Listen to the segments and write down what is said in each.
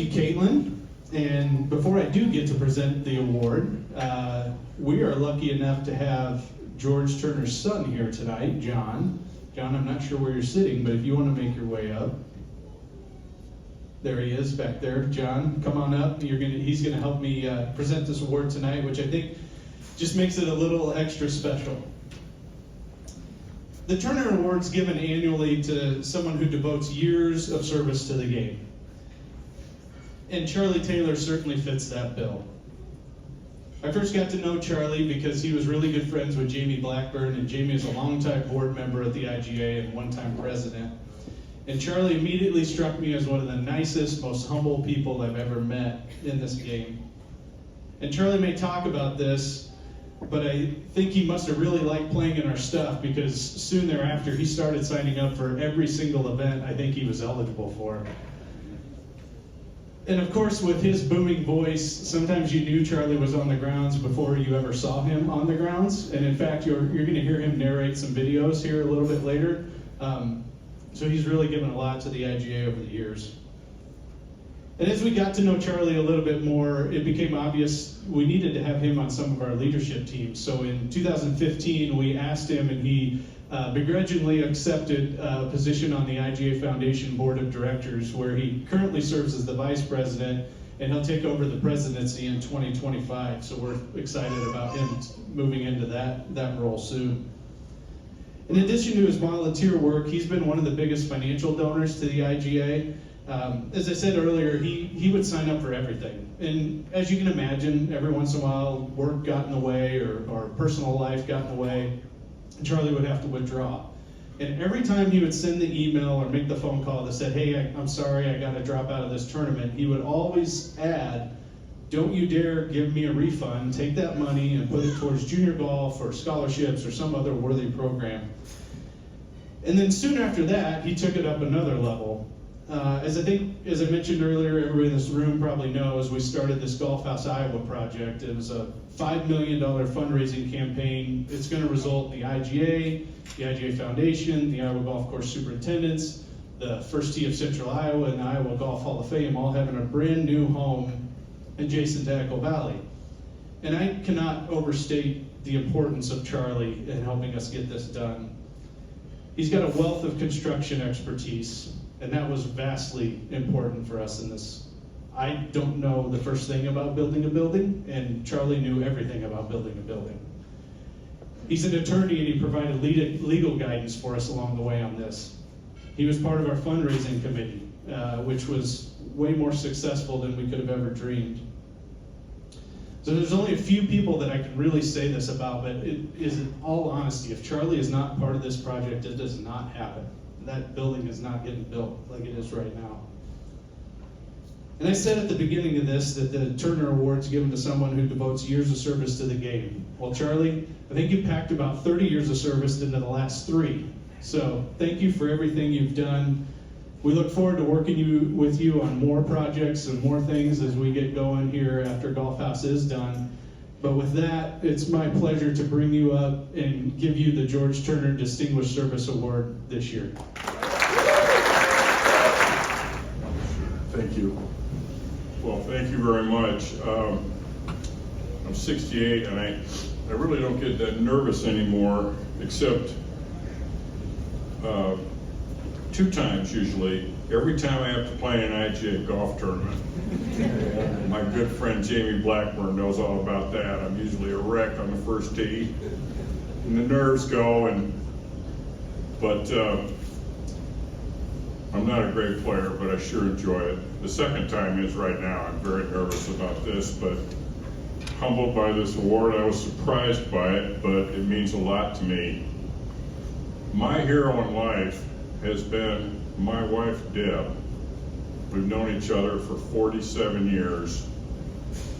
you, Caitlin. And before I do get to present the award, we are lucky enough to have George Turner's son here tonight, John. John, I'm not sure where you're sitting, but if you want to make your way up. There he is back there. John, come on up. He's gonna help me present this award tonight, which I think just makes it a little extra special. The Turner Award's given annually to someone who devotes years of service to the game. And Charlie Taylor certainly fits that bill. I first got to know Charlie because he was really good friends with Jamie Blackburn, and Jamie is a longtime board member at the IGA and one-time president. And Charlie immediately struck me as one of the nicest, most humble people I've ever met in this game. And Charlie may talk about this, but I think he must have really liked playing in our stuff, because soon thereafter he started signing up for every single event I think he was eligible for. And of course, with his booming voice, sometimes you knew Charlie was on the grounds before you ever saw him on the grounds. And in fact, you're going to hear him narrate some videos here a little bit later. So he's really given a lot to the IGA over the years. And as we got to know Charlie a little bit more, it became obvious we needed to have him on some of our leadership teams. So in 2015, we asked him, and he begrudgingly accepted a position on the IGA Foundation Board of Directors, where he currently serves as the vice president, and he'll take over the presidency in 2025. So we're excited about him moving into that role soon. In addition to his volunteer work, he's been one of the biggest financial donors to the IGA. As I said earlier, he would sign up for everything. And as you can imagine, every once in a while, work got in the way or personal life got in the way, and Charlie would have to withdraw. And every time he would send the email or make the phone call that said, hey, I'm sorry, I got to drop out of this tournament, he would always add, don't you dare give me a refund. Take that money and put it towards junior golf or scholarships or some other worthy program. And then soon after that, he took it up another level. As I mentioned earlier, everybody in this room probably knows, we started this Golf House Iowa project. It was a $5 million fundraising campaign. It's going to result in the IGA Foundation, the Iowa Golf Course Superintendents, the First Tee of Central Iowa, and the Iowa Golf Hall of Fame all having a brand new home adjacent to Echo Valley. And I cannot overstate the importance of Charlie in helping us get this done. He's got a wealth of construction expertise, and that was vastly important for us in this. I don't know the first thing about building a building, and Charlie knew everything about building a building. He's an attorney, and he provided legal guidance for us along the way on this. He was part of our fundraising committee, which was way more successful than we could have ever dreamed. So there's only a few people that I can really say this about, but it is in all honesty, if Charlie is not part of this project, it does not happen. That building is not getting built like it is right now. And I said at the beginning of this that the Turner Award's given to someone who devotes years of service to the game. Well, Charlie, I think you packed about 30 years of service into the last 3. So thank you for everything you've done. We look forward to working with you on more projects and more things as we get going here after Golf House is done. But with that, it's my pleasure to bring you up and give you the George Turner Distinguished Service Award this year. Thank you. Well, thank you very much. I'm 68, and I really don't get that nervous anymore, except 2 times usually. Every time I have to play an IGA golf tournament. My good friend Jamie Blackburn knows all about that. I'm usually a wreck on the first tee, and the nerves go. But I'm not a great player, but I sure enjoy it. The second time is right now. I'm very nervous about this, but humbled by this award. I was surprised by it, but it means a lot to me. My hero in life has been my wife, Deb. We've known each other for 47 years.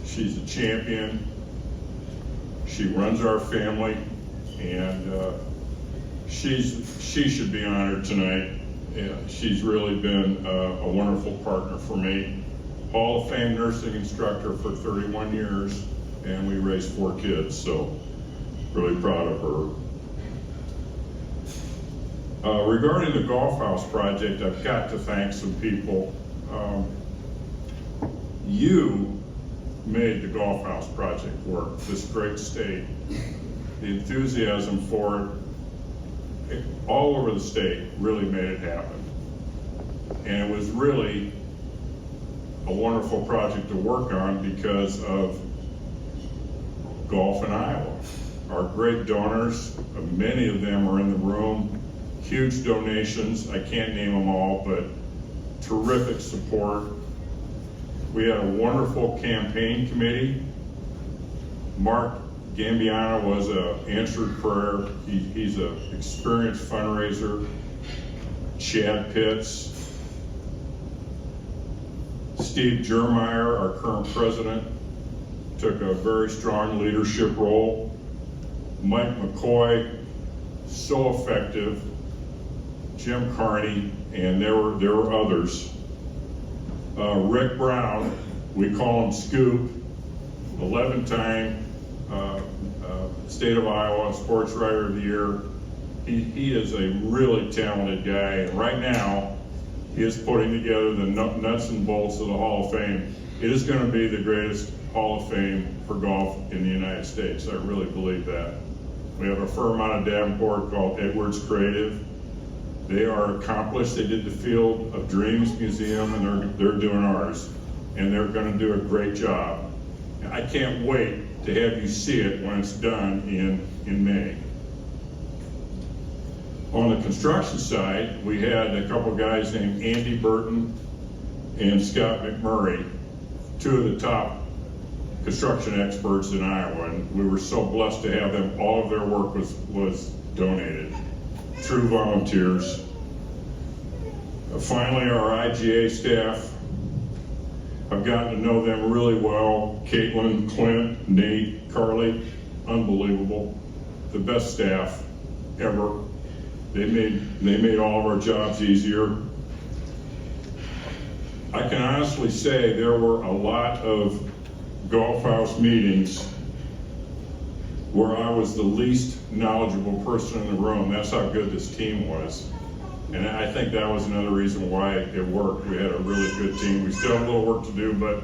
She's a champion. She runs our family, and she should be honored tonight. She's really been a wonderful partner for me. Hall of Fame nursing instructor for 31 years, and we raised 4 kids, so really proud of her. Regarding the Golf House project, I've got to thank some people. You made the Golf House project work, this great state. The enthusiasm for it all over the state really made it happen. And it was really a wonderful project to work on because of golf in Iowa. Our great donors, many of them are in the room, huge donations, I can't name them all, but terrific support. We had a wonderful campaign committee. Mark Gambiano was an answered prayer. He's an experienced fundraiser. Chad Pitts. Steve Jermeyer, our current president, took a very strong leadership role. Mike McCoy, so effective. Jim Carney, and there were others. Rick Brown, we call him Scoop, 11-time State of Iowa Sports Writer of the Year. He is a really talented guy, and right now he is putting together the nuts and bolts of the Hall of Fame. It is going to be the greatest Hall of Fame for golf in the United States. I really believe that. We have a firm out of Davenport called Edwards Creative. They are accomplished. They did the Field of Dreams Museum, and they're doing ours. And they're going to do a great job. I can't wait to have you see it when it's done in May. On the construction side, we had a couple guys named Andy Burton and Scott McMurray, two of the top construction experts in Iowa, and we were so blessed to have them. All of their work was donated through volunteers. Finally, our IGA staff, I've gotten to know them really well. Caitlin, Clint, Nate, Carly, unbelievable. The best staff ever. They made all of our jobs easier. I can honestly say there were a lot of Golf House meetings where I was the least knowledgeable person in the room. That's how good this team was. And I think that was another reason why it worked. We had a really good team. We still have a little work to do, but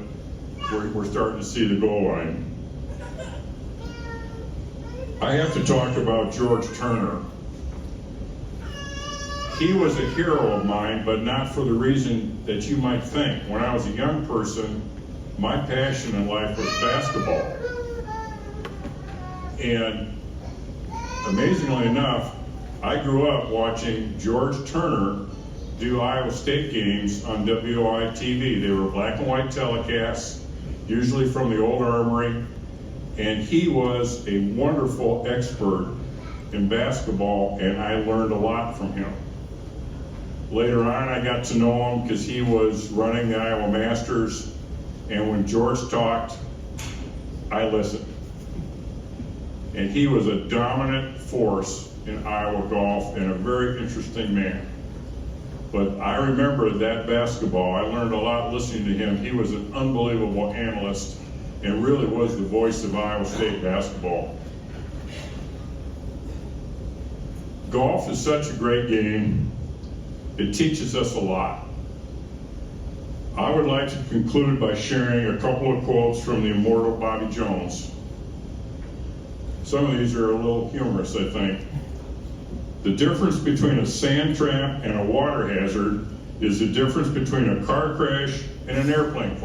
we're starting to see the goal line. I have to talk about George Turner. He was a hero of mine, but not for the reason that you might think. When I was a young person, my passion in life was basketball. And amazingly enough, I grew up watching George Turner do Iowa State games on WOI-TV. They were black and white telecasts, usually from the old Armory. And he was a wonderful expert in basketball, and I learned a lot from him. Later on, I got to know him because he was running the Iowa Masters, and when George talked, I listened. And he was a dominant force in Iowa golf and a very interesting man. But I remember that basketball. I learned a lot listening to him. He was an unbelievable analyst and really was the voice of Iowa State basketball. Golf is such a great game. It teaches us a lot. I would like to conclude by sharing a couple of quotes from the immortal Bobby Jones. Some of these are a little humorous, I think. The difference between a sand trap and a water hazard is the difference between a car crash and an airplane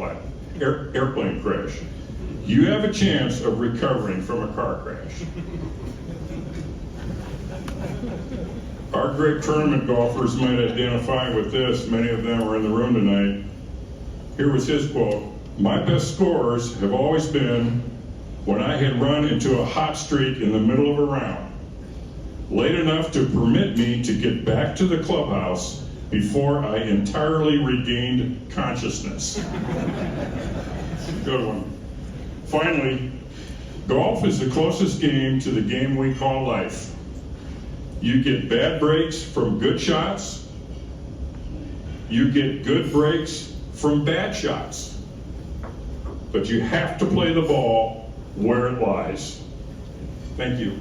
crash. You have a chance of recovering from a car crash. Our great tournament golfers might identify with this. Many of them are in the room tonight. Here was his quote: "My best scores have always been when I had run into a hot streak in the middle of a round, late enough to permit me to get back to the clubhouse before I entirely regained consciousness." Good one. Finally, golf is the closest game to the game we call life. You get bad breaks from good shots. You get good breaks from bad shots. But you have to play the ball where it lies. Thank you.